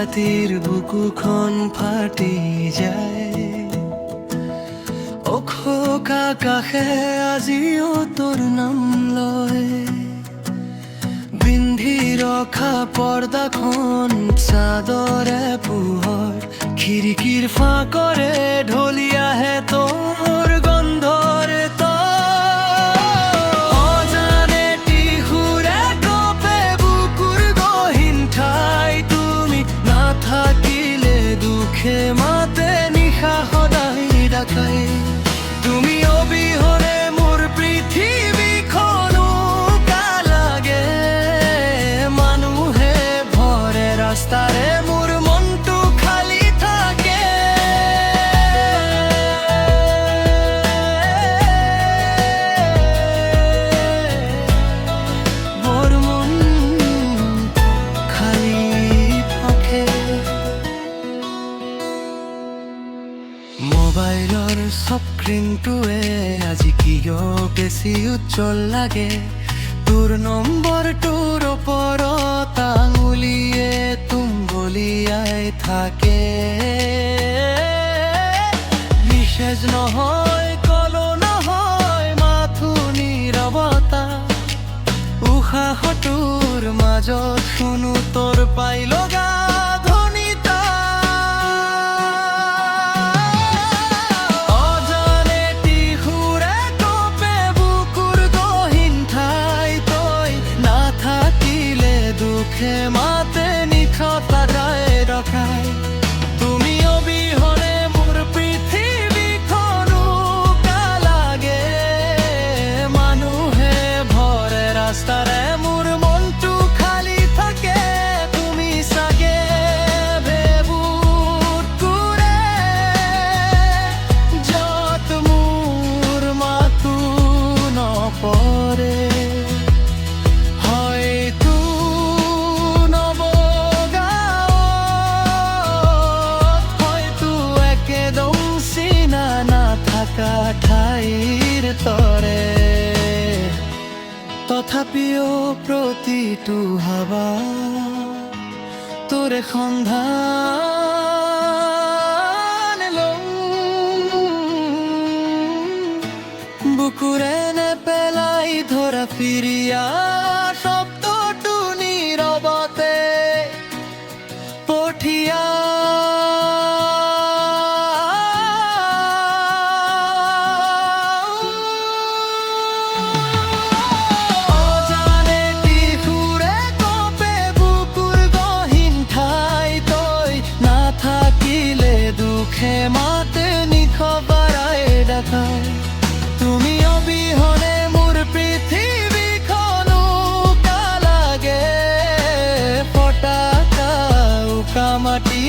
ৰাতিৰ বুকুখন ফাটি যায়। অশোক আকাশে আজিও তোৰ নাম লয়। বিন্ধি ৰখা পৰ্দাখন চাদৰে পোহৰ, খিৰিকীৰ ফাঁকৰে ঢলি আহে তোৰ গন্ধৰ অজানে টিহুৰে কপে বুকুৰ গহীন ঠাই। তুমি নাথাকিলে দুখে মাতে নিশা সদায় ডাকাই। তুমি অবিহনে মোৰ পৃথিৱীখনো লাগে। মানুহে ভৰে ৰাস্তাৰে মোৰ মনটো খালী থাকে। মোৰ মন খালী থাকে। মোবাইলৰ স্ক্ৰীনটোৱে আজি কিয় বেছি উজ্জ্বল লাগে। তোৰ নম্বৰটোৰ ওপৰত আঙুলিয়ে তুম্বলিয়াই থাকে। মেছেজ নহয়, কলো নহয়, মাথো নীৰৱতা। উশাহটোৰ মাজত শুনো তোৰ পাই লগা ধ্বনিতা। অজানে টিহুৰে কপে বুকুৰ গহীন ঠাই। তই নাথাকিলে দুখে মাতে নিশতাৰাই ৰখাই। তুমি অবিহনে মোৰ পৃথিৱীখনো লাগে। মানুহে ভৰে ৰাস্তাৰে মোৰ মনটো খালী থাকে। তুমি চাগে ভেঁকুৰে য'ত মোৰ মাতো নপৰে। হয়তো নৱগাঁৱত, হয়তো একেদম চিনা নাথাকা ঠাইৰ তৰে। তথাপিও প্ৰতিটো হাৱা তোৰে সন্ধান লওঁ। বুকুৰে নেপেলাই ধৰা ফিৰিয়া শব্দটো নীৰৱতে পঠিয়া। অজানে টিহুৰে কপে বুকুৰ গহীন ঠাই। তই নাথাকিলে দুখে মাতে নিশবাৰাই ডাকাই। তুমি অবিহনে মোৰ পৃথিৱীখনো লাগে। ফটাকা উকা মাটি